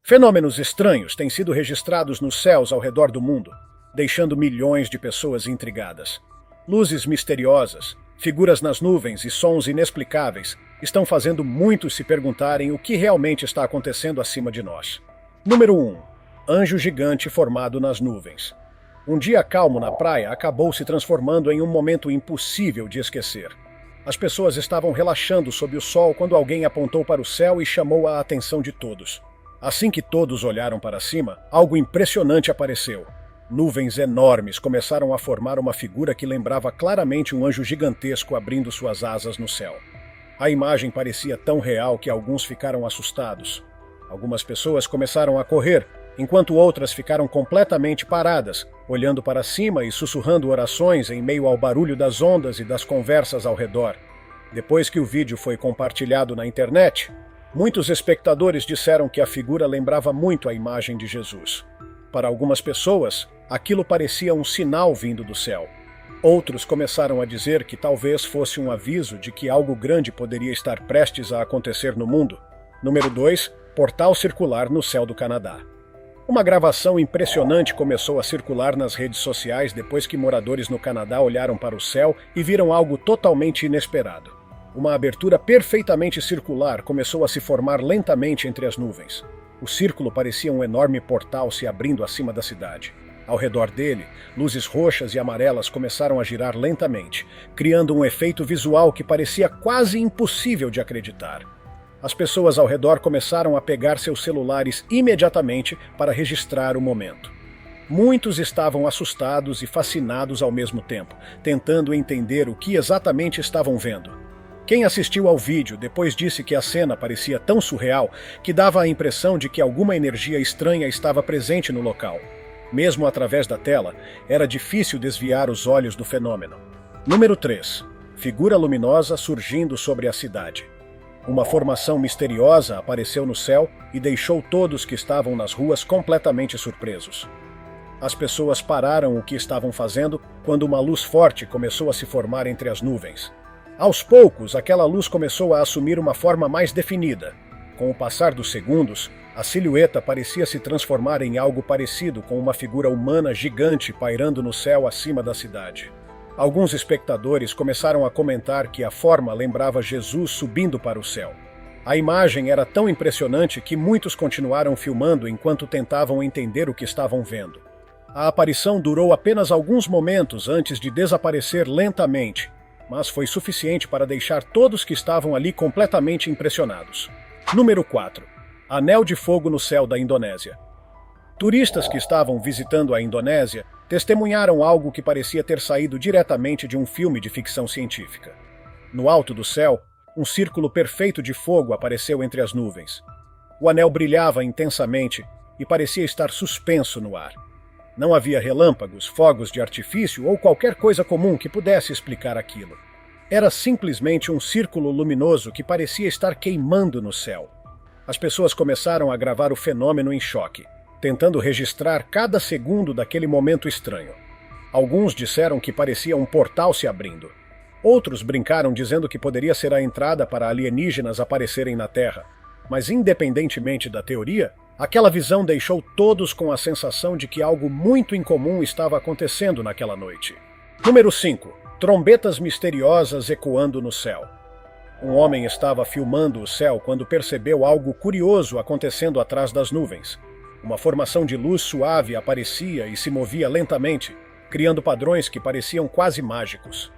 Fenômenos estranhos têm sido registrados nos céus ao redor do mundo, deixando milhões de pessoas intrigadas. Luzes misteriosas, figuras nas nuvens e sons inexplicáveis estão fazendo muitos se perguntarem o que realmente está acontecendo acima de nós. Número 1. Anjo gigante formado nas nuvens. Um dia calmo na praia acabou se transformando em um momento impossível de esquecer. As pessoas estavam relaxando sob o sol quando alguém apontou para o céu e chamou a atenção de todos. Assim que todos olharam para cima, algo impressionante apareceu. Nuvens enormes começaram a formar uma figura que lembrava claramente um anjo gigantesco abrindo suas asas no céu. A imagem parecia tão real que alguns ficaram assustados. Algumas pessoas começaram a correr, enquanto outras ficaram completamente paradas, olhando para cima e sussurrando orações em meio ao barulho das ondas e das conversas ao redor. Depois que o vídeo foi compartilhado na internet, muitos espectadores disseram que a figura lembrava muito a imagem de Jesus. Para algumas pessoas, aquilo parecia um sinal vindo do céu. Outros começaram a dizer que talvez fosse um aviso de que algo grande poderia estar prestes a acontecer no mundo. Número 2. Portal circular no céu do Canadá. Uma gravação impressionante começou a circular nas redes sociais depois que moradores no Canadá olharam para o céu e viram algo totalmente inesperado. Uma abertura perfeitamente circular começou a se formar lentamente entre as nuvens. O círculo parecia um enorme portal se abrindo acima da cidade. Ao redor dele, luzes roxas e amarelas começaram a girar lentamente, criando um efeito visual que parecia quase impossível de acreditar. As pessoas ao redor começaram a pegar seus celulares imediatamente para registrar o momento. Muitos estavam assustados e fascinados ao mesmo tempo, tentando entender o que exatamente estavam vendo. Quem assistiu ao vídeo depois disse que a cena parecia tão surreal que dava a impressão de que alguma energia estranha estava presente no local. Mesmo através da tela, era difícil desviar os olhos do fenômeno. Número 3. Figura luminosa surgindo sobre a cidade. Uma formação misteriosa apareceu no céu e deixou todos que estavam nas ruas completamente surpresos. As pessoas pararam o que estavam fazendo quando uma luz forte começou a se formar entre as nuvens. Aos poucos, aquela luz começou a assumir uma forma mais definida. Com o passar dos segundos, a silhueta parecia se transformar em algo parecido com uma figura humana gigante pairando no céu acima da cidade. Alguns espectadores começaram a comentar que a forma lembrava Jesus subindo para o céu. A imagem era tão impressionante que muitos continuaram filmando enquanto tentavam entender o que estavam vendo. A aparição durou apenas alguns momentos antes de desaparecer lentamente, mas foi suficiente para deixar todos que estavam ali completamente impressionados. Número 4. Anel de fogo no céu da Indonésia. Turistas que estavam visitando a Indonésia testemunharam algo que parecia ter saído diretamente de um filme de ficção científica. No alto do céu, um círculo perfeito de fogo apareceu entre as nuvens. O anel brilhava intensamente e parecia estar suspenso no ar. Não havia relâmpagos, fogos de artifício ou qualquer coisa comum que pudesse explicar aquilo. Era simplesmente um círculo luminoso que parecia estar queimando no céu. As pessoas começaram a gravar o fenômeno em choque, tentando registrar cada segundo daquele momento estranho. Alguns disseram que parecia um portal se abrindo. Outros brincaram dizendo que poderia ser a entrada para alienígenas aparecerem na Terra. Mas independentemente da teoria, aquela visão deixou todos com a sensação de que algo muito incomum estava acontecendo naquela noite. Número 5. Trombetas misteriosas ecoando no céu. Um homem estava filmando o céu quando percebeu algo curioso acontecendo atrás das nuvens. Uma formação de luz suave aparecia e se movia lentamente, criando padrões que pareciam quase mágicos.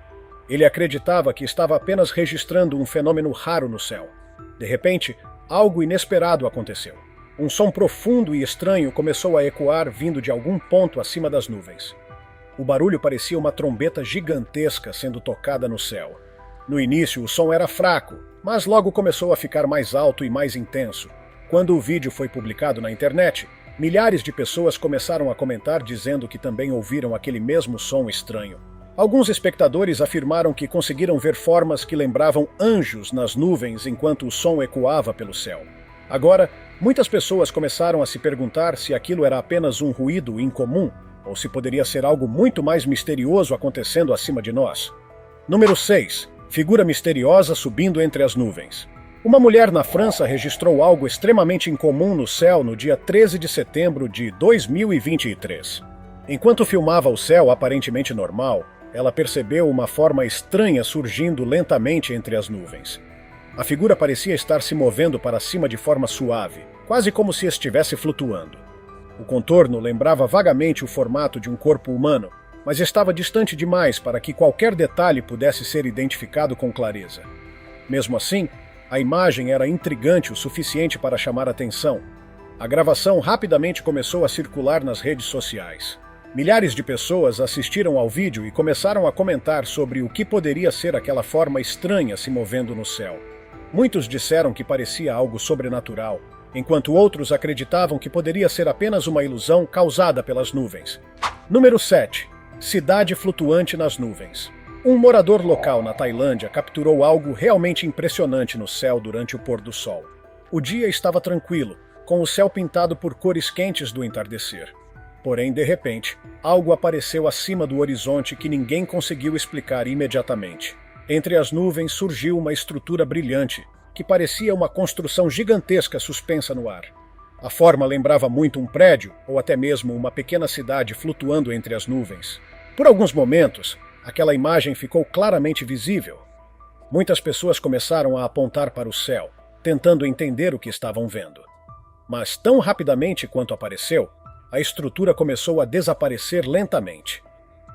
Ele acreditava que estava apenas registrando um fenômeno raro no céu. De repente, algo inesperado aconteceu. Um som profundo e estranho começou a ecoar vindo de algum ponto acima das nuvens. O barulho parecia uma trombeta gigantesca sendo tocada no céu. No início, o som era fraco, mas logo começou a ficar mais alto e mais intenso. Quando o vídeo foi publicado na internet, milhares de pessoas começaram a comentar dizendo que também ouviram aquele mesmo som estranho. Alguns espectadores afirmaram que conseguiram ver formas que lembravam anjos nas nuvens enquanto o som ecoava pelo céu. Agora, muitas pessoas começaram a se perguntar se aquilo era apenas um ruído incomum ou se poderia ser algo muito mais misterioso acontecendo acima de nós. Número 6. Figura misteriosa subindo entre as nuvens. Uma mulher na França registrou algo extremamente incomum no céu no dia 13 de setembro de 2023. Enquanto filmava o céu aparentemente normal, ela percebeu uma forma estranha surgindo lentamente entre as nuvens. A figura parecia estar se movendo para cima de forma suave, quase como se estivesse flutuando. O contorno lembrava vagamente o formato de um corpo humano, mas estava distante demais para que qualquer detalhe pudesse ser identificado com clareza. Mesmo assim, a imagem era intrigante o suficiente para chamar atenção. A gravação rapidamente começou a circular nas redes sociais. Milhares de pessoas assistiram ao vídeo e começaram a comentar sobre o que poderia ser aquela forma estranha se movendo no céu. Muitos disseram que parecia algo sobrenatural, enquanto outros acreditavam que poderia ser apenas uma ilusão causada pelas nuvens. Número 7. Cidade flutuante nas nuvens. Um morador local na Tailândia capturou algo realmente impressionante no céu durante o pôr do sol. O dia estava tranquilo, com o céu pintado por cores quentes do entardecer. Porém, de repente, algo apareceu acima do horizonte que ninguém conseguiu explicar imediatamente. Entre as nuvens surgiu uma estrutura brilhante, que parecia uma construção gigantesca suspensa no ar. A forma lembrava muito um prédio, ou até mesmo uma pequena cidade flutuando entre as nuvens. Por alguns momentos, aquela imagem ficou claramente visível. Muitas pessoas começaram a apontar para o céu, tentando entender o que estavam vendo. Mas tão rapidamente quanto apareceu, a estrutura começou a desaparecer lentamente.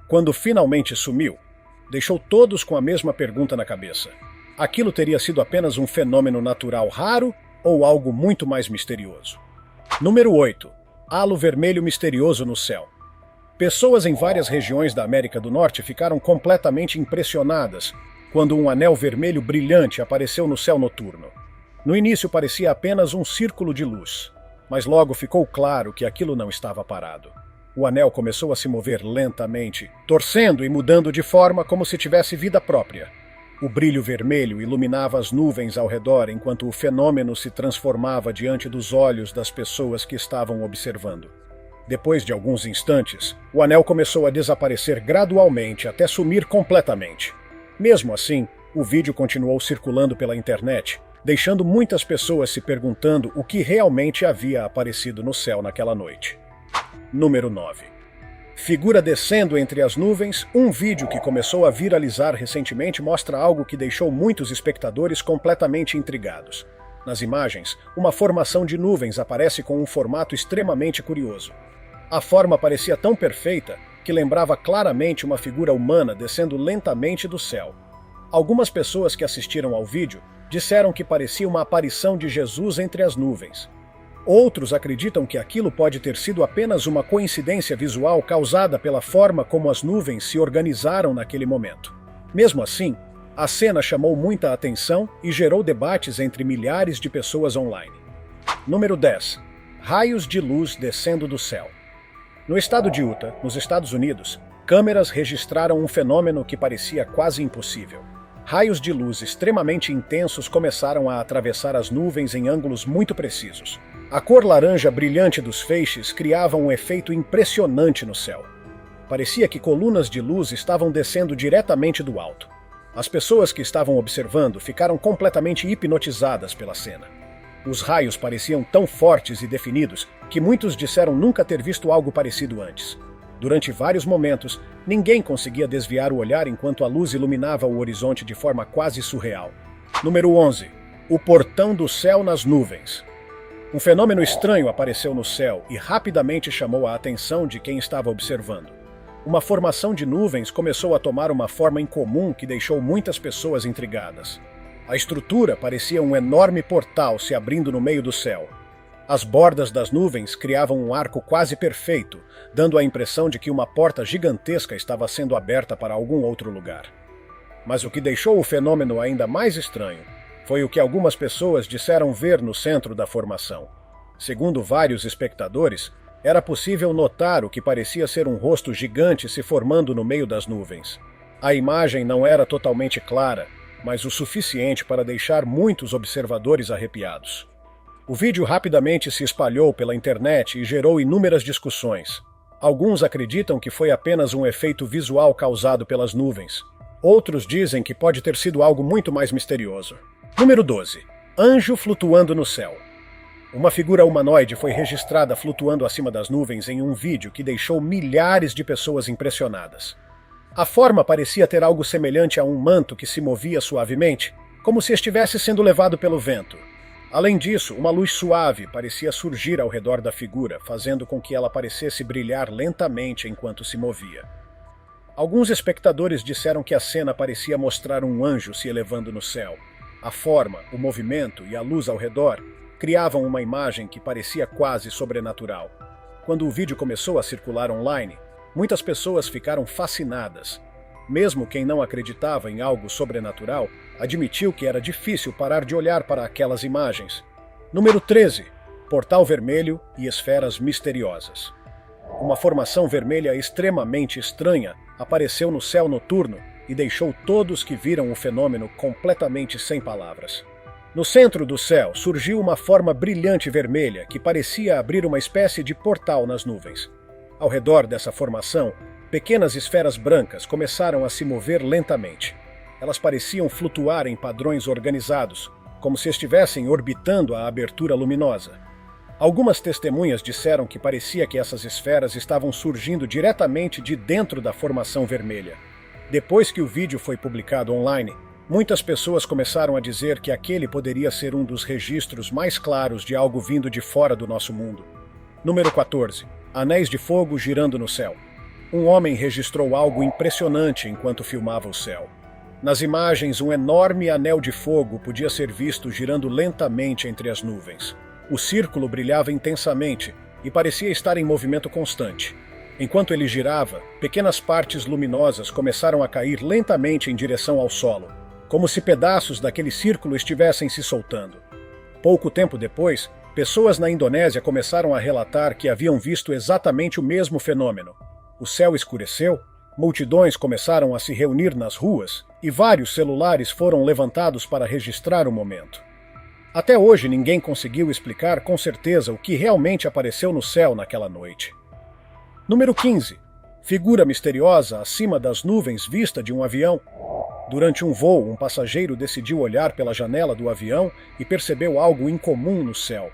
Quando finalmente sumiu, deixou todos com a mesma pergunta na cabeça. Aquilo teria sido apenas um fenômeno natural raro ou algo muito mais misterioso? Número 8. Halo vermelho misterioso no céu. Pessoas em várias regiões da América do Norte ficaram completamente impressionadas quando um anel vermelho brilhante apareceu no céu noturno. No início parecia apenas um círculo de luz, mas logo ficou claro que aquilo não estava parado. O anel começou a se mover lentamente, torcendo e mudando de forma como se tivesse vida própria. O brilho vermelho iluminava as nuvens ao redor enquanto o fenômeno se transformava diante dos olhos das pessoas que estavam observando. Depois de alguns instantes, o anel começou a desaparecer gradualmente até sumir completamente. Mesmo assim, o vídeo continuou circulando pela internet, deixando muitas pessoas se perguntando o que realmente havia aparecido no céu naquela noite. Número 9. Figura descendo entre as nuvens. Um vídeo que começou a viralizar recentemente mostra algo que deixou muitos espectadores completamente intrigados. Nas imagens, uma formação de nuvens aparece com um formato extremamente curioso. A forma parecia tão perfeita que lembrava claramente uma figura humana descendo lentamente do céu. Algumas pessoas que assistiram ao vídeo disseram que parecia uma aparição de Jesus entre as nuvens. Outros acreditam que aquilo pode ter sido apenas uma coincidência visual causada pela forma como as nuvens se organizaram naquele momento. Mesmo assim, a cena chamou muita atenção e gerou debates entre milhares de pessoas online. Número 10. Raios de luz descendo do céu. No estado de Utah, nos Estados Unidos, câmeras registraram um fenômeno que parecia quase impossível. Raios de luz extremamente intensos começaram a atravessar as nuvens em ângulos muito precisos. A cor laranja brilhante dos feixes criava um efeito impressionante no céu. Parecia que colunas de luz estavam descendo diretamente do alto. As pessoas que estavam observando ficaram completamente hipnotizadas pela cena. Os raios pareciam tão fortes e definidos que muitos disseram nunca ter visto algo parecido antes. Durante vários momentos, ninguém conseguia desviar o olhar enquanto a luz iluminava o horizonte de forma quase surreal. Número 11. O portão do céu nas nuvens. Um fenômeno estranho apareceu no céu e rapidamente chamou a atenção de quem estava observando. Uma formação de nuvens começou a tomar uma forma incomum que deixou muitas pessoas intrigadas. A estrutura parecia um enorme portal se abrindo no meio do céu. As bordas das nuvens criavam um arco quase perfeito, dando a impressão de que uma porta gigantesca estava sendo aberta para algum outro lugar. Mas o que deixou o fenômeno ainda mais estranho foi o que algumas pessoas disseram ver no centro da formação. Segundo vários espectadores, era possível notar o que parecia ser um rosto gigante se formando no meio das nuvens. A imagem não era totalmente clara, mas o suficiente para deixar muitos observadores arrepiados. O vídeo rapidamente se espalhou pela internet e gerou inúmeras discussões. Alguns acreditam que foi apenas um efeito visual causado pelas nuvens. Outros dizem que pode ter sido algo muito mais misterioso. Número 12. Anjo flutuando no céu. Uma figura humanoide foi registrada flutuando acima das nuvens em um vídeo que deixou milhares de pessoas impressionadas. A forma parecia ter algo semelhante a um manto que se movia suavemente, como se estivesse sendo levado pelo vento. Além disso, uma luz suave parecia surgir ao redor da figura, fazendo com que ela parecesse brilhar lentamente enquanto se movia. Alguns espectadores disseram que a cena parecia mostrar um anjo se elevando no céu. A forma, o movimento e a luz ao redor criavam uma imagem que parecia quase sobrenatural. Quando o vídeo começou a circular online, muitas pessoas ficaram fascinadas. Mesmo quem não acreditava em algo sobrenatural, admitiu que era difícil parar de olhar para aquelas imagens. Número 13. Portal vermelho e esferas misteriosas. Uma formação vermelha extremamente estranha apareceu no céu noturno e deixou todos que viram o fenômeno completamente sem palavras. No centro do céu surgiu uma forma brilhante vermelha que parecia abrir uma espécie de portal nas nuvens. Ao redor dessa formação, pequenas esferas brancas começaram a se mover lentamente. Elas pareciam flutuar em padrões organizados, como se estivessem orbitando a abertura luminosa. Algumas testemunhas disseram que parecia que essas esferas estavam surgindo diretamente de dentro da formação vermelha. Depois que o vídeo foi publicado online, muitas pessoas começaram a dizer que aquele poderia ser um dos registros mais claros de algo vindo de fora do nosso mundo. Número 14. Anéis de fogo girando no céu. Um homem registrou algo impressionante enquanto filmava o céu. Nas imagens, um enorme anel de fogo podia ser visto girando lentamente entre as nuvens. O círculo brilhava intensamente e parecia estar em movimento constante. Enquanto ele girava, pequenas partes luminosas começaram a cair lentamente em direção ao solo, como se pedaços daquele círculo estivessem se soltando. Pouco tempo depois, pessoas na Indonésia começaram a relatar que haviam visto exatamente o mesmo fenômeno. O céu escureceu, multidões começaram a se reunir nas ruas e vários celulares foram levantados para registrar o momento. Até hoje ninguém conseguiu explicar com certeza o que realmente apareceu no céu naquela noite. Número 15. Figura misteriosa acima das nuvens vista de um avião. Durante um voo, um passageiro decidiu olhar pela janela do avião e percebeu algo incomum no céu.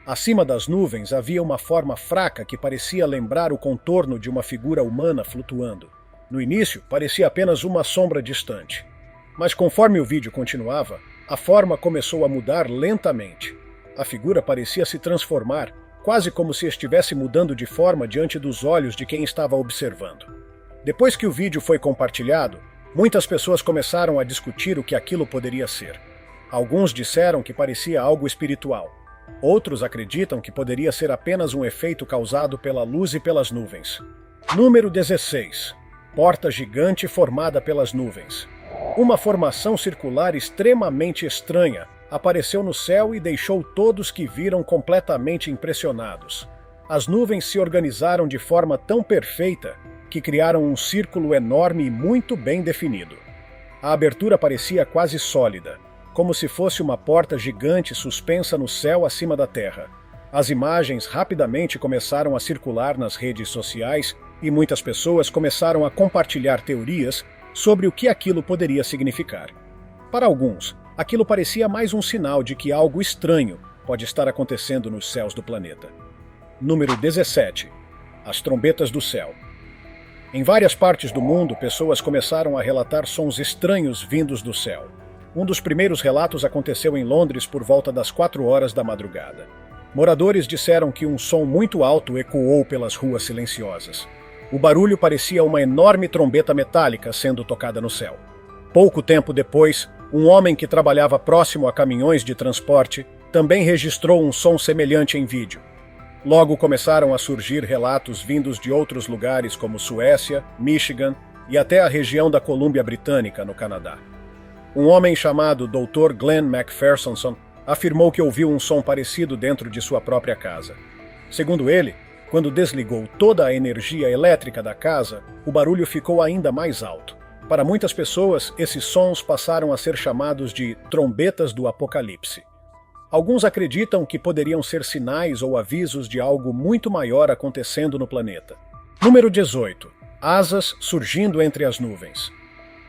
Acima das nuvens havia uma forma fraca que parecia lembrar o contorno de uma figura humana flutuando. No início, parecia apenas uma sombra distante. Mas conforme o vídeo continuava, a forma começou a mudar lentamente. A figura parecia se transformar, quase como se estivesse mudando de forma diante dos olhos de quem estava observando. Depois que o vídeo foi compartilhado, muitas pessoas começaram a discutir o que aquilo poderia ser. Alguns disseram que parecia algo espiritual. Outros acreditam que poderia ser apenas um efeito causado pela luz e pelas nuvens. Número 16. Porta gigante formada pelas nuvens. Uma formação circular extremamente estranha apareceu no céu e deixou todos que viram completamente impressionados. As nuvens se organizaram de forma tão perfeita que criaram um círculo enorme e muito bem definido. A abertura parecia quase sólida, como se fosse uma porta gigante suspensa no céu acima da terra. As imagens rapidamente começaram a circular nas redes sociais e muitas pessoas começaram a compartilhar teorias sobre o que aquilo poderia significar. Para alguns, aquilo parecia mais um sinal de que algo estranho pode estar acontecendo nos céus do planeta. Número 17. As trombetas do céu. Em várias partes do mundo, pessoas começaram a relatar sons estranhos vindos do céu. Um dos primeiros relatos aconteceu em Londres por volta das 4 horas da madrugada. Moradores disseram que um som muito alto ecoou pelas ruas silenciosas. O barulho parecia uma enorme trombeta metálica sendo tocada no céu. Pouco tempo depois, um homem que trabalhava próximo a caminhões de transporte também registrou um som semelhante em vídeo. Logo começaram a surgir relatos vindos de outros lugares como Suécia, Michigan e até a região da Colômbia Britânica, no Canadá. Um homem chamado Dr. Glenn McPherson afirmou que ouviu um som parecido dentro de sua própria casa. Segundo ele, quando desligou toda a energia elétrica da casa, o barulho ficou ainda mais alto. Para muitas pessoas, esses sons passaram a ser chamados de trombetas do apocalipse. Alguns acreditam que poderiam ser sinais ou avisos de algo muito maior acontecendo no planeta. Número 18. Asas surgindo entre as nuvens.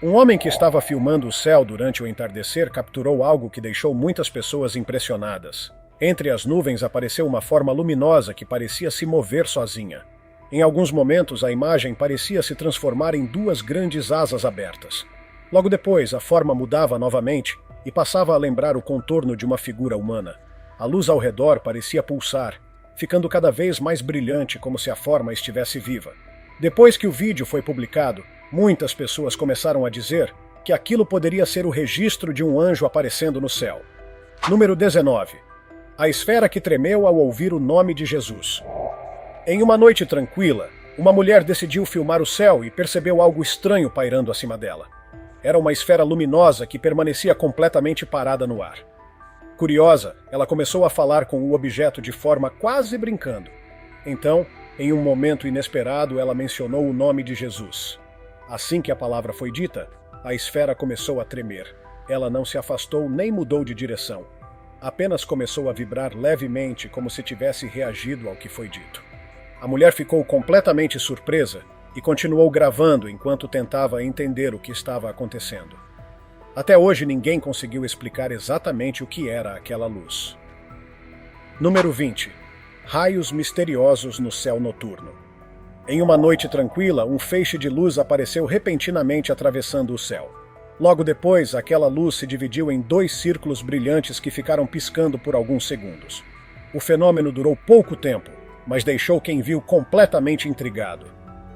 Um homem que estava filmando o céu durante o entardecer capturou algo que deixou muitas pessoas impressionadas. Entre as nuvens apareceu uma forma luminosa que parecia se mover sozinha. Em alguns momentos, a imagem parecia se transformar em duas grandes asas abertas. Logo depois, a forma mudava novamente e passava a lembrar o contorno de uma figura humana. A luz ao redor parecia pulsar, ficando cada vez mais brilhante, como se a forma estivesse viva. Depois que o vídeo foi publicado, muitas pessoas começaram a dizer que aquilo poderia ser o registro de um anjo aparecendo no céu. Número 19. A esfera que tremeu ao ouvir o nome de Jesus. Em uma noite tranquila, uma mulher decidiu filmar o céu e percebeu algo estranho pairando acima dela. Era uma esfera luminosa que permanecia completamente parada no ar. Curiosa, ela começou a falar com o objeto de forma quase brincando. Então, em um momento inesperado, ela mencionou o nome de Jesus. Assim que a palavra foi dita, a esfera começou a tremer. Ela não se afastou nem mudou de direção. Apenas começou a vibrar levemente, como se tivesse reagido ao que foi dito. A mulher ficou completamente surpresa e continuou gravando enquanto tentava entender o que estava acontecendo. Até hoje ninguém conseguiu explicar exatamente o que era aquela luz. Número 20. Raios misteriosos no céu noturno. Em uma noite tranquila, um feixe de luz apareceu repentinamente atravessando o céu. Logo depois, aquela luz se dividiu em dois círculos brilhantes que ficaram piscando por alguns segundos. O fenômeno durou pouco tempo, mas deixou quem viu completamente intrigado.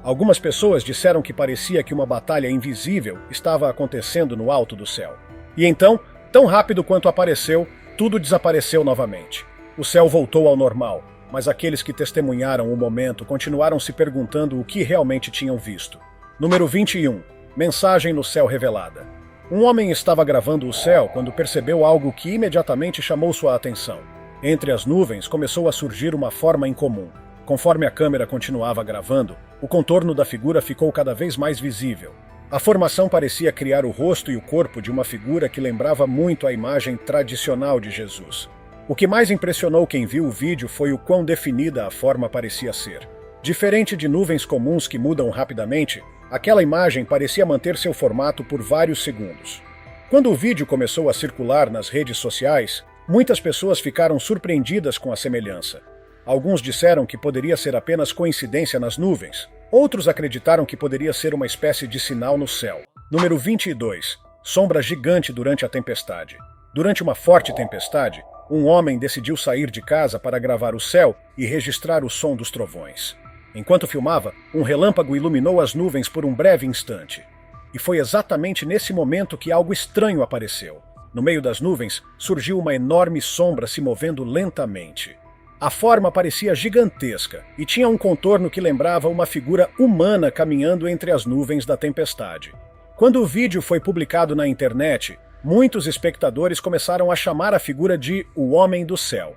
Algumas pessoas disseram que parecia que uma batalha invisível estava acontecendo no alto do céu. E então, tão rápido quanto apareceu, tudo desapareceu novamente. O céu voltou ao normal, mas aqueles que testemunharam o momento continuaram se perguntando o que realmente tinham visto. Número 21. Mensagem no céu revelada. Um homem estava gravando o céu quando percebeu algo que imediatamente chamou sua atenção. Entre as nuvens começou a surgir uma forma incomum. Conforme a câmera continuava gravando, o contorno da figura ficou cada vez mais visível. A formação parecia criar o rosto e o corpo de uma figura que lembrava muito a imagem tradicional de Jesus. O que mais impressionou quem viu o vídeo foi o quão definida a forma parecia ser. Diferente de nuvens comuns que mudam rapidamente, aquela imagem parecia manter seu formato por vários segundos. Quando o vídeo começou a circular nas redes sociais, muitas pessoas ficaram surpreendidas com a semelhança. Alguns disseram que poderia ser apenas coincidência nas nuvens. Outros acreditaram que poderia ser uma espécie de sinal no céu. Número 22. Sombra gigante durante a tempestade. Durante uma forte tempestade, um homem decidiu sair de casa para gravar o céu e registrar o som dos trovões. Enquanto filmava, um relâmpago iluminou as nuvens por um breve instante. E foi exatamente nesse momento que algo estranho apareceu. No meio das nuvens, surgiu uma enorme sombra se movendo lentamente. A forma parecia gigantesca e tinha um contorno que lembrava uma figura humana caminhando entre as nuvens da tempestade. Quando o vídeo foi publicado na internet, muitos espectadores começaram a chamar a figura de o Homem do Céu.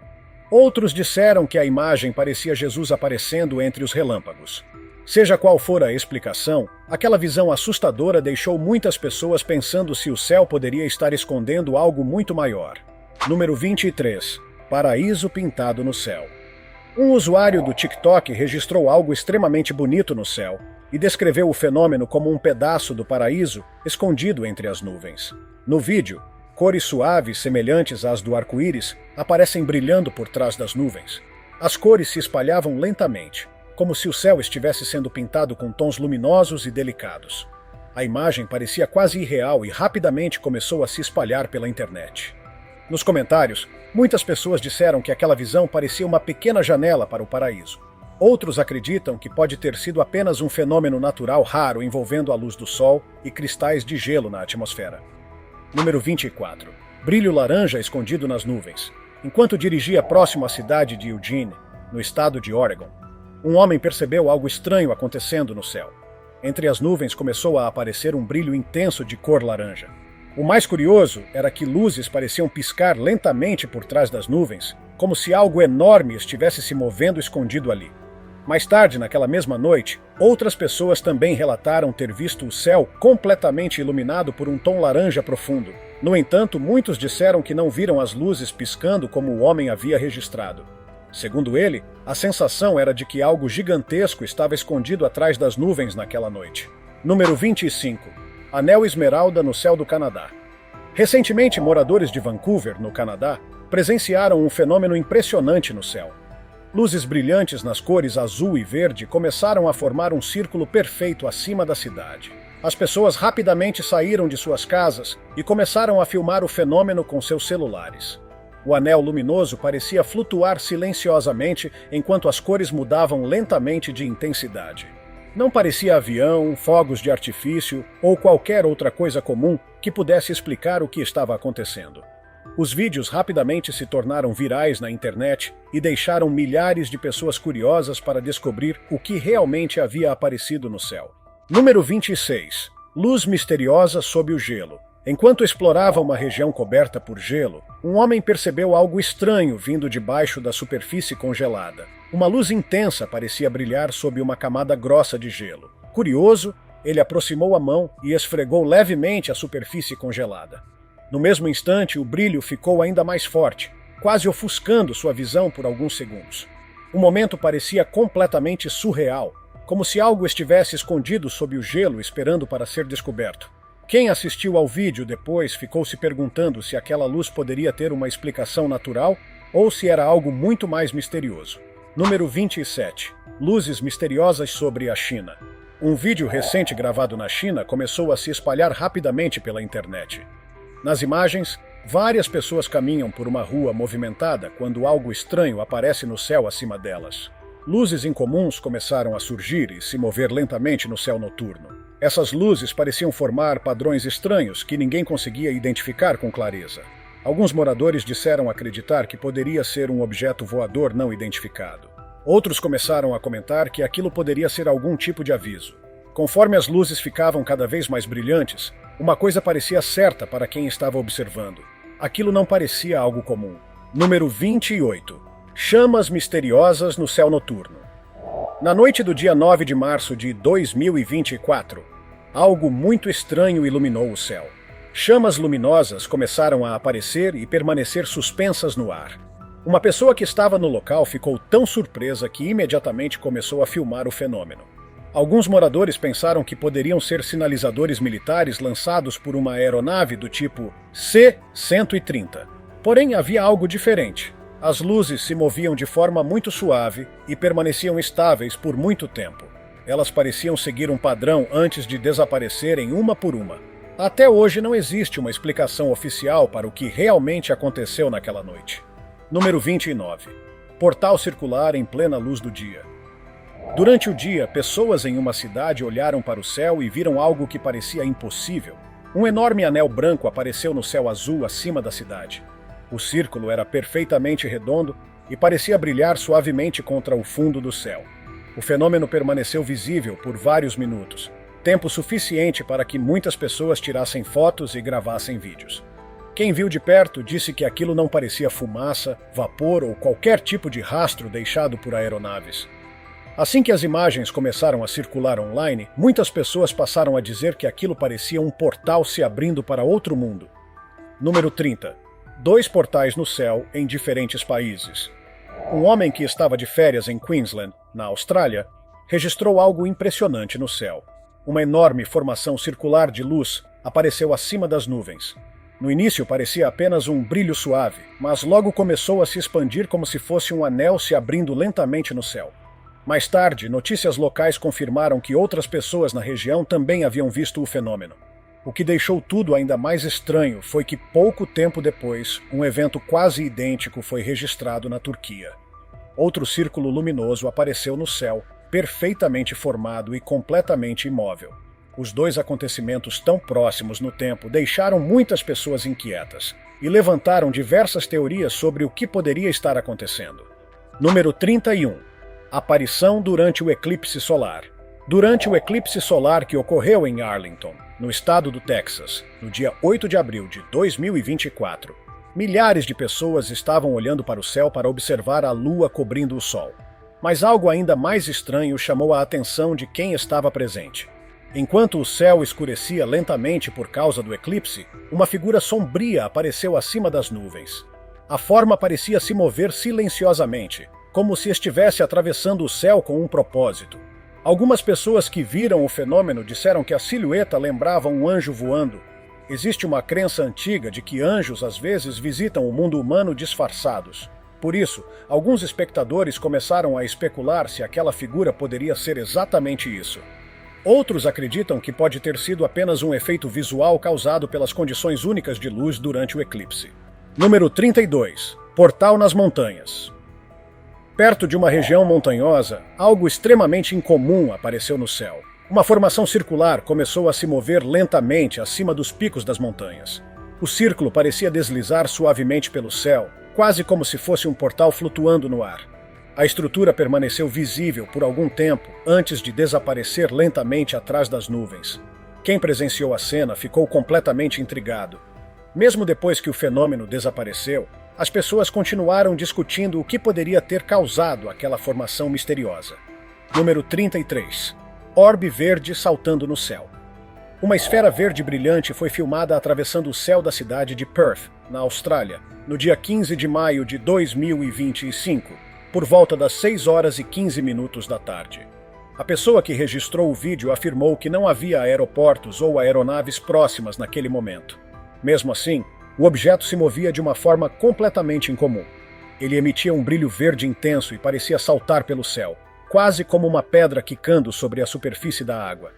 Outros disseram que a imagem parecia Jesus aparecendo entre os relâmpagos. Seja qual for a explicação, aquela visão assustadora deixou muitas pessoas pensando se o céu poderia estar escondendo algo muito maior. Número 23. Paraíso pintado no céu. Um usuário do TikTok registrou algo extremamente bonito no céu e descreveu o fenômeno como um pedaço do paraíso escondido entre as nuvens. No vídeo, cores suaves semelhantes às do arco-íris aparecem brilhando por trás das nuvens. As cores se espalhavam lentamente, como se o céu estivesse sendo pintado com tons luminosos e delicados. A imagem parecia quase irreal e rapidamente começou a se espalhar pela internet. Nos comentários, muitas pessoas disseram que aquela visão parecia uma pequena janela para o paraíso. Outros acreditam que pode ter sido apenas um fenômeno natural raro envolvendo a luz do sol e cristais de gelo na atmosfera. Número 24. Brilho laranja escondido nas nuvens. Enquanto dirigia próximo à cidade de Eugene, no estado de Oregon, um homem percebeu algo estranho acontecendo no céu. Entre as nuvens começou a aparecer um brilho intenso de cor laranja. O mais curioso era que luzes pareciam piscar lentamente por trás das nuvens, como se algo enorme estivesse se movendo escondido ali. Mais tarde, naquela mesma noite, outras pessoas também relataram ter visto o céu completamente iluminado por um tom laranja profundo. No entanto, muitos disseram que não viram as luzes piscando como o homem havia registrado. Segundo ele, a sensação era de que algo gigantesco estava escondido atrás das nuvens naquela noite. Número 25. Anel esmeralda no céu do Canadá. Recentemente, moradores de Vancouver, no Canadá, presenciaram um fenômeno impressionante no céu. Luzes brilhantes nas cores azul e verde começaram a formar um círculo perfeito acima da cidade. As pessoas rapidamente saíram de suas casas e começaram a filmar o fenômeno com seus celulares. O anel luminoso parecia flutuar silenciosamente enquanto as cores mudavam lentamente de intensidade. Não parecia avião, fogos de artifício ou qualquer outra coisa comum que pudesse explicar o que estava acontecendo. Os vídeos rapidamente se tornaram virais na internet e deixaram milhares de pessoas curiosas para descobrir o que realmente havia aparecido no céu. Número 26. Luz misteriosa sob o gelo. Enquanto explorava uma região coberta por gelo, um homem percebeu algo estranho vindo debaixo da superfície congelada. Uma luz intensa parecia brilhar sob uma camada grossa de gelo. Curioso, ele aproximou a mão e esfregou levemente a superfície congelada. No mesmo instante, o brilho ficou ainda mais forte, quase ofuscando sua visão por alguns segundos. O momento parecia completamente surreal, como se algo estivesse escondido sob o gelo esperando para ser descoberto. Quem assistiu ao vídeo depois ficou se perguntando se aquela luz poderia ter uma explicação natural ou se era algo muito mais misterioso. Número 27. Luzes misteriosas sobre a China. Um vídeo recente gravado na China começou a se espalhar rapidamente pela internet. Nas imagens, várias pessoas caminham por uma rua movimentada quando algo estranho aparece no céu acima delas. Luzes incomuns começaram a surgir e se mover lentamente no céu noturno. Essas luzes pareciam formar padrões estranhos que ninguém conseguia identificar com clareza. Alguns moradores disseram acreditar que poderia ser um objeto voador não identificado. Outros começaram a comentar que aquilo poderia ser algum tipo de aviso. Conforme as luzes ficavam cada vez mais brilhantes, uma coisa parecia certa para quem estava observando. Aquilo não parecia algo comum. Número 28. Chamas misteriosas no céu noturno. Na noite do dia 9 de março de 2024, algo muito estranho iluminou o céu. Chamas luminosas começaram a aparecer e permanecer suspensas no ar. Uma pessoa que estava no local ficou tão surpresa que imediatamente começou a filmar o fenômeno. Alguns moradores pensaram que poderiam ser sinalizadores militares lançados por uma aeronave do tipo C-130. Porém, havia algo diferente. As luzes se moviam de forma muito suave e permaneciam estáveis por muito tempo. Elas pareciam seguir um padrão antes de desaparecerem uma por uma. Até hoje não existe uma explicação oficial para o que realmente aconteceu naquela noite. Número 29. Portal circular em plena luz do dia. Durante o dia, pessoas em uma cidade olharam para o céu e viram algo que parecia impossível. Um enorme anel branco apareceu no céu azul acima da cidade. O círculo era perfeitamente redondo e parecia brilhar suavemente contra o fundo do céu. O fenômeno permaneceu visível por vários minutos, tempo suficiente para que muitas pessoas tirassem fotos e gravassem vídeos. Quem viu de perto disse que aquilo não parecia fumaça, vapor ou qualquer tipo de rastro deixado por aeronaves. Assim que as imagens começaram a circular online, muitas pessoas passaram a dizer que aquilo parecia um portal se abrindo para outro mundo. Número 30. 2 portais no céu em diferentes países. Um homem que estava de férias em Queensland, na Austrália, registrou algo impressionante no céu. Uma enorme formação circular de luz apareceu acima das nuvens. No início parecia apenas um brilho suave, mas logo começou a se expandir como se fosse um anel se abrindo lentamente no céu. Mais tarde, notícias locais confirmaram que outras pessoas na região também haviam visto o fenômeno. O que deixou tudo ainda mais estranho foi que pouco tempo depois, um evento quase idêntico foi registrado na Turquia. Outro círculo luminoso apareceu no céu, perfeitamente formado e completamente imóvel. Os 2 acontecimentos tão próximos no tempo deixaram muitas pessoas inquietas e levantaram diversas teorias sobre o que poderia estar acontecendo. Número 31. Aparição durante o eclipse solar. Durante o eclipse solar que ocorreu em Arlington, no estado do Texas, no dia 8 de abril de 2024, milhares de pessoas estavam olhando para o céu para observar a lua cobrindo o sol. Mas algo ainda mais estranho chamou a atenção de quem estava presente. Enquanto o céu escurecia lentamente por causa do eclipse, uma figura sombria apareceu acima das nuvens. A forma parecia se mover silenciosamente, como se estivesse atravessando o céu com um propósito. Algumas pessoas que viram o fenômeno disseram que a silhueta lembrava um anjo voando. Existe uma crença antiga de que anjos às vezes visitam o mundo humano disfarçados. Por isso, alguns espectadores começaram a especular se aquela figura poderia ser exatamente isso. Outros acreditam que pode ter sido apenas um efeito visual causado pelas condições únicas de luz durante o eclipse. Número 32. Portal nas montanhas. Perto de uma região montanhosa, algo extremamente incomum apareceu no céu. Uma formação circular começou a se mover lentamente acima dos picos das montanhas. O círculo parecia deslizar suavemente pelo céu, quase como se fosse um portal flutuando no ar. A estrutura permaneceu visível por algum tempo antes de desaparecer lentamente atrás das nuvens. Quem presenciou a cena ficou completamente intrigado. Mesmo depois que o fenômeno desapareceu, as pessoas continuaram discutindo o que poderia ter causado aquela formação misteriosa. Número 33. Orbe verde saltando no céu. Uma esfera verde brilhante foi filmada atravessando o céu da cidade de Perth, na Austrália, no dia 15 de maio de 2025, por volta das 6h15 da tarde. A pessoa que registrou o vídeo afirmou que não havia aeroportos ou aeronaves próximas naquele momento. Mesmo assim, o objeto se movia de uma forma completamente incomum. Ele emitia um brilho verde intenso e parecia saltar pelo céu, quase como uma pedra quicando sobre a superfície da água.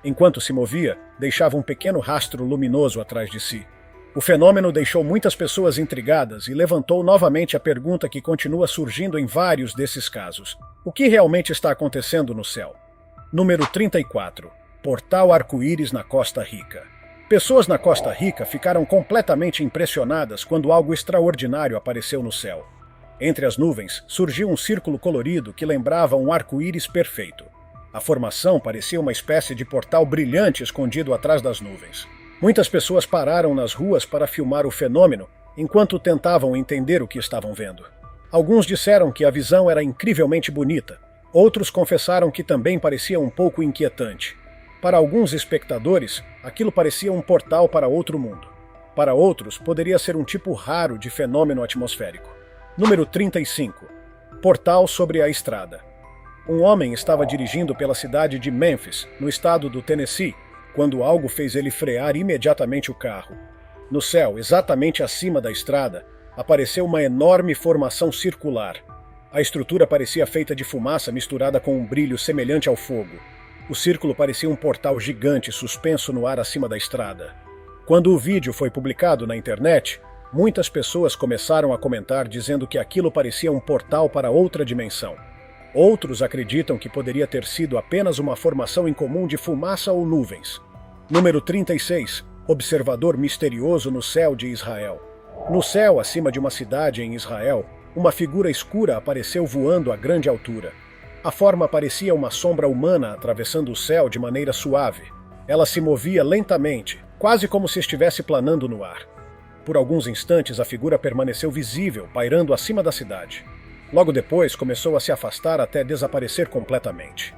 Enquanto se movia, deixava um pequeno rastro luminoso atrás de si. O fenômeno deixou muitas pessoas intrigadas e levantou novamente a pergunta que continua surgindo em vários desses casos. O que realmente está acontecendo no céu? Número 34. Portal arco-íris na Costa Rica. Pessoas na Costa Rica ficaram completamente impressionadas quando algo extraordinário apareceu no céu. Entre as nuvens, surgiu um círculo colorido que lembrava um arco-íris perfeito. A formação parecia uma espécie de portal brilhante escondido atrás das nuvens. Muitas pessoas pararam nas ruas para filmar o fenômeno, enquanto tentavam entender o que estavam vendo. Alguns disseram que a visão era incrivelmente bonita. Outros confessaram que também parecia um pouco inquietante. Para alguns espectadores, aquilo parecia um portal para outro mundo. Para outros, poderia ser um tipo raro de fenômeno atmosférico. Número 35. Portal sobre a estrada. Um homem estava dirigindo pela cidade de Memphis, no estado do Tennessee, quando algo fez ele frear imediatamente o carro. No céu, exatamente acima da estrada, apareceu uma enorme formação circular. A estrutura parecia feita de fumaça misturada com um brilho semelhante ao fogo. O círculo parecia um portal gigante suspenso no ar acima da estrada. Quando o vídeo foi publicado na internet, muitas pessoas começaram a comentar dizendo que aquilo parecia um portal para outra dimensão. Outros acreditam que poderia ter sido apenas uma formação incomum de fumaça ou nuvens. Número 36. Observador misterioso no céu de Israel. No céu, acima de uma cidade em Israel, uma figura escura apareceu voando a grande altura. A forma parecia uma sombra humana atravessando o céu de maneira suave. Ela se movia lentamente, quase como se estivesse planando no ar. Por alguns instantes, a figura permaneceu visível, pairando acima da cidade. Logo depois, começou a se afastar até desaparecer completamente.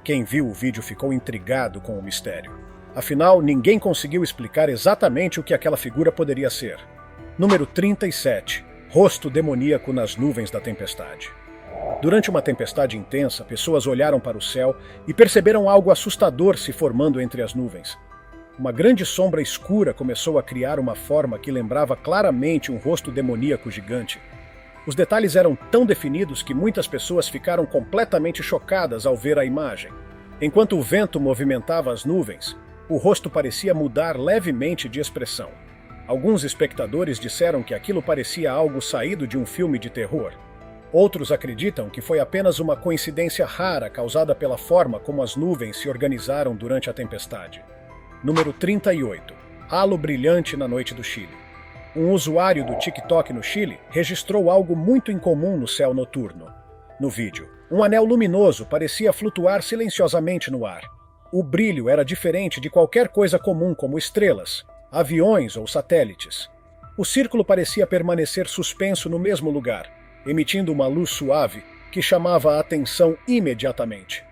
Quem viu o vídeo ficou intrigado com o mistério. Afinal, ninguém conseguiu explicar exatamente o que aquela figura poderia ser. Número 37. Rosto demoníaco nas nuvens da tempestade. Durante uma tempestade intensa, pessoas olharam para o céu e perceberam algo assustador se formando entre as nuvens. Uma grande sombra escura começou a criar uma forma que lembrava claramente um rosto demoníaco gigante. Os detalhes eram tão definidos que muitas pessoas ficaram completamente chocadas ao ver a imagem. Enquanto o vento movimentava as nuvens, o rosto parecia mudar levemente de expressão. Alguns espectadores disseram que aquilo parecia algo saído de um filme de terror. Outros acreditam que foi apenas uma coincidência rara causada pela forma como as nuvens se organizaram durante a tempestade. Número 38. Halo brilhante na noite do Chile. Um usuário do TikTok no Chile registrou algo muito incomum no céu noturno. No vídeo, um anel luminoso parecia flutuar silenciosamente no ar. O brilho era diferente de qualquer coisa comum como estrelas, aviões ou satélites. O círculo parecia permanecer suspenso no mesmo lugar, emitindo uma luz suave que chamava a atenção imediatamente.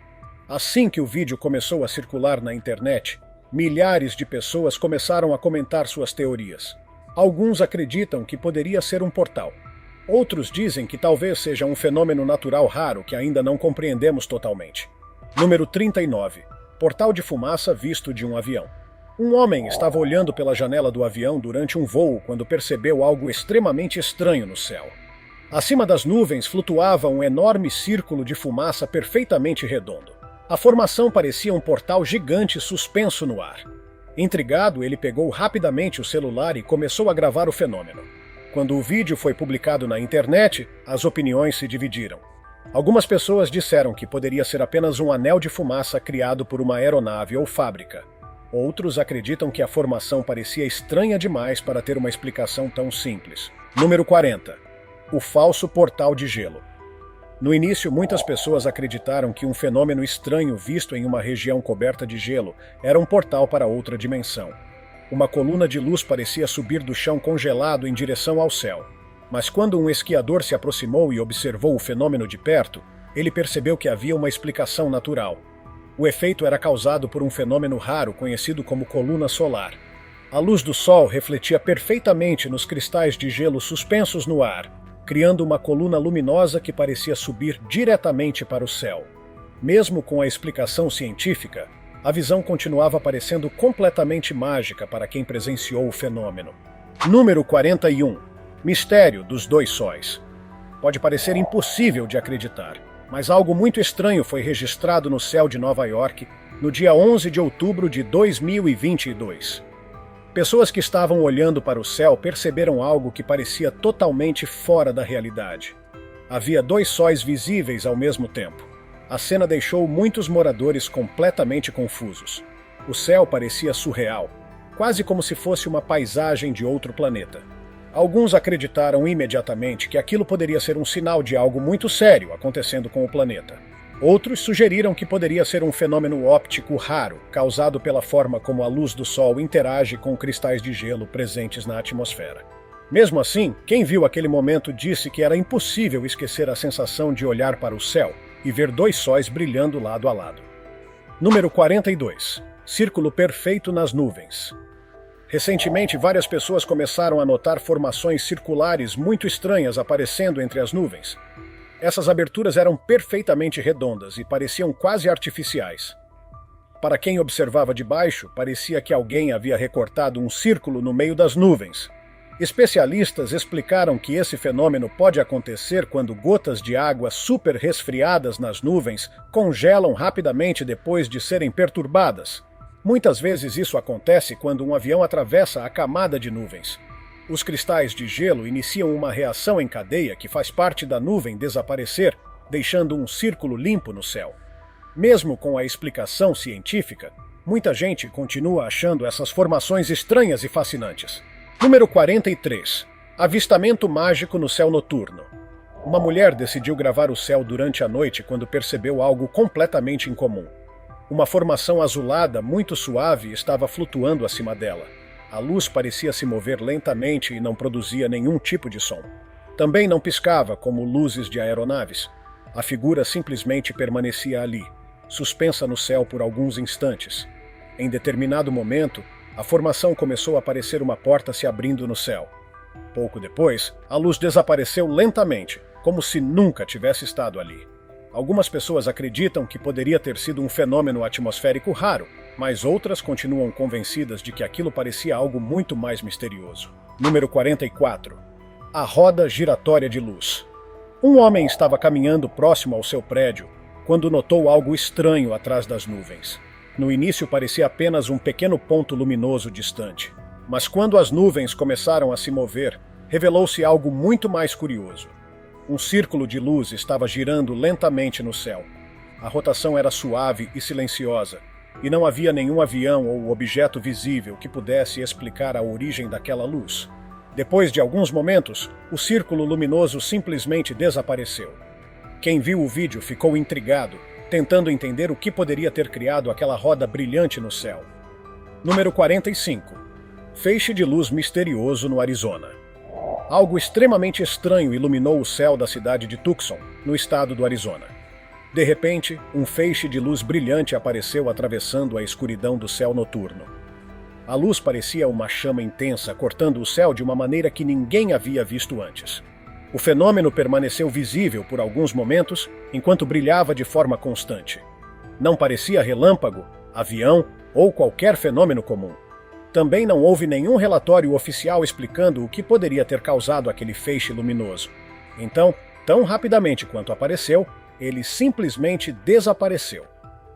Assim que o vídeo começou a circular na internet, milhares de pessoas começaram a comentar suas teorias. Alguns acreditam que poderia ser um portal. Outros dizem que talvez seja um fenômeno natural raro que ainda não compreendemos totalmente. Número 39. Portal de fumaça visto de um avião. Um homem estava olhando pela janela do avião durante um voo quando percebeu algo extremamente estranho no céu. Acima das nuvens flutuava um enorme círculo de fumaça perfeitamente redondo. A formação parecia um portal gigante suspenso no ar. Intrigado, ele pegou rapidamente o celular e começou a gravar o fenômeno. Quando o vídeo foi publicado na internet, as opiniões se dividiram. Algumas pessoas disseram que poderia ser apenas um anel de fumaça criado por uma aeronave ou fábrica. Outros acreditam que a formação parecia estranha demais para ter uma explicação tão simples. Número 40. O falso portal de gelo. No início, muitas pessoas acreditaram que um fenômeno estranho visto em uma região coberta de gelo era um portal para outra dimensão. Uma coluna de luz parecia subir do chão congelado em direção ao céu. Mas quando um esquiador se aproximou e observou o fenômeno de perto, ele percebeu que havia uma explicação natural. O efeito era causado por um fenômeno raro conhecido como coluna solar. A luz do Sol refletia perfeitamente nos cristais de gelo suspensos no ar, criando uma coluna luminosa que parecia subir diretamente para o céu. Mesmo com a explicação científica, a visão continuava parecendo completamente mágica para quem presenciou o fenômeno. Número 41. Mistério dos dois sóis. Pode parecer impossível de acreditar, mas algo muito estranho foi registrado no céu de Nova York no dia 11 de outubro de 2022. Pessoas que estavam olhando para o céu perceberam algo que parecia totalmente fora da realidade. Havia dois sóis visíveis ao mesmo tempo. A cena deixou muitos moradores completamente confusos. O céu parecia surreal, quase como se fosse uma paisagem de outro planeta. Alguns acreditaram imediatamente que aquilo poderia ser um sinal de algo muito sério acontecendo com o planeta. Outros sugeriram que poderia ser um fenômeno óptico raro, causado pela forma como a luz do Sol interage com cristais de gelo presentes na atmosfera. Mesmo assim, quem viu aquele momento disse que era impossível esquecer a sensação de olhar para o céu e ver dois sóis brilhando lado a lado. Número 42. Círculo perfeito nas nuvens. Recentemente, várias pessoas começaram a notar formações circulares muito estranhas aparecendo entre as nuvens. Essas aberturas eram perfeitamente redondas e pareciam quase artificiais. Para quem observava de baixo, parecia que alguém havia recortado um círculo no meio das nuvens. Especialistas explicaram que esse fenômeno pode acontecer quando gotas de água super resfriadas nas nuvens congelam rapidamente depois de serem perturbadas. Muitas vezes isso acontece quando um avião atravessa a camada de nuvens. Os cristais de gelo iniciam uma reação em cadeia que faz parte da nuvem desaparecer, deixando um círculo limpo no céu. Mesmo com a explicação científica, muita gente continua achando essas formações estranhas e fascinantes. Número 43. Avistamento mágico no céu noturno. Uma mulher decidiu gravar o céu durante a noite quando percebeu algo completamente incomum. Uma formação azulada muito suave estava flutuando acima dela. A luz parecia se mover lentamente e não produzia nenhum tipo de som. Também não piscava como luzes de aeronaves. A figura simplesmente permanecia ali, suspensa no céu por alguns instantes. Em determinado momento, a formação começou a parecer uma porta se abrindo no céu. Pouco depois, a luz desapareceu lentamente, como se nunca tivesse estado ali. Algumas pessoas acreditam que poderia ter sido um fenômeno atmosférico raro, mas outras continuam convencidas de que aquilo parecia algo muito mais misterioso. Número 44. A roda giratória de luz. Um homem estava caminhando próximo ao seu prédio quando notou algo estranho atrás das nuvens. No início parecia apenas um pequeno ponto luminoso distante, mas quando as nuvens começaram a se mover, revelou-se algo muito mais curioso. Um círculo de luz estava girando lentamente no céu. A rotação era suave e silenciosa, e não havia nenhum avião ou objeto visível que pudesse explicar a origem daquela luz. Depois de alguns momentos, o círculo luminoso simplesmente desapareceu. Quem viu o vídeo ficou intrigado, tentando entender o que poderia ter criado aquela roda brilhante no céu. Número 45. Feixe de luz misterioso no Arizona. Algo extremamente estranho iluminou o céu da cidade de Tucson, no estado do Arizona. De repente, um feixe de luz brilhante apareceu atravessando a escuridão do céu noturno. A luz parecia uma chama intensa, cortando o céu de uma maneira que ninguém havia visto antes. O fenômeno permaneceu visível por alguns momentos, enquanto brilhava de forma constante. Não parecia relâmpago, avião ou qualquer fenômeno comum. Também não houve nenhum relatório oficial explicando o que poderia ter causado aquele feixe luminoso. Então, tão rapidamente quanto apareceu, ele simplesmente desapareceu.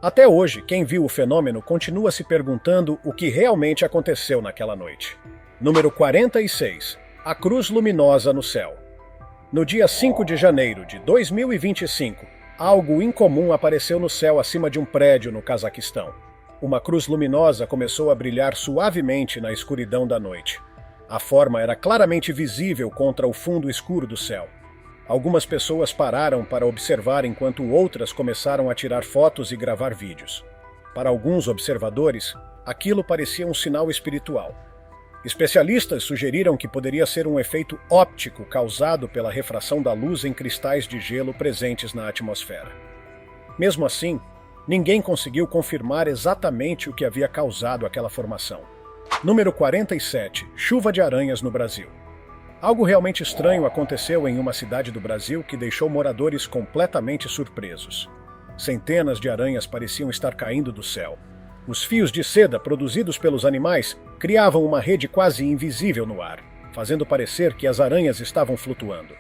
Até hoje, quem viu o fenômeno continua se perguntando o que realmente aconteceu naquela noite. Número 46. A Cruz Luminosa no Céu. No dia 5 de janeiro de 2025, algo incomum apareceu no céu acima de um prédio no Cazaquistão. Uma cruz luminosa começou a brilhar suavemente na escuridão da noite. A forma era claramente visível contra o fundo escuro do céu. Algumas pessoas pararam para observar enquanto outras começaram a tirar fotos e gravar vídeos. Para alguns observadores, aquilo parecia um sinal espiritual. Especialistas sugeriram que poderia ser um efeito óptico causado pela refração da luz em cristais de gelo presentes na atmosfera. Mesmo assim, ninguém conseguiu confirmar exatamente o que havia causado aquela formação. Número 47. Chuva de aranhas no Brasil. Algo realmente estranho aconteceu em uma cidade do Brasil que deixou moradores completamente surpresos. Centenas de aranhas pareciam estar caindo do céu. Os fios de seda produzidos pelos animais criavam uma rede quase invisível no ar, fazendo parecer que as aranhas estavam flutuando.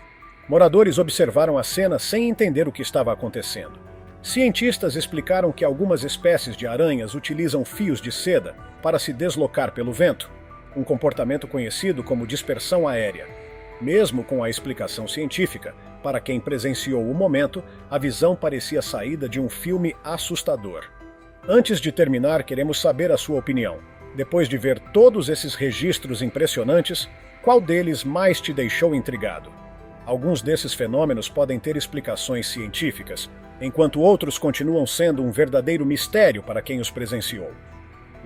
Moradores observaram a cena sem entender o que estava acontecendo. Cientistas explicaram que algumas espécies de aranhas utilizam fios de seda para se deslocar pelo vento, um comportamento conhecido como dispersão aérea. Mesmo com a explicação científica, para quem presenciou o momento, a visão parecia saída de um filme assustador. Antes de terminar, queremos saber a sua opinião. Depois de ver todos esses registros impressionantes, qual deles mais te deixou intrigado? Alguns desses fenômenos podem ter explicações científicas, enquanto outros continuam sendo um verdadeiro mistério para quem os presenciou.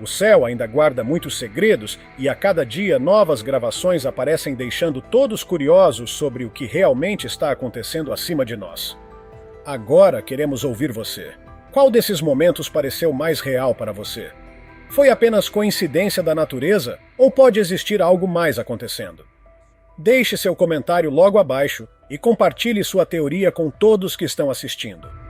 O céu ainda guarda muitos segredos e a cada dia novas gravações aparecem deixando todos curiosos sobre o que realmente está acontecendo acima de nós. Agora queremos ouvir você. Qual desses momentos pareceu mais real para você? Foi apenas coincidência da natureza ou pode existir algo mais acontecendo? Deixe seu comentário logo abaixo e compartilhe sua teoria com todos que estão assistindo.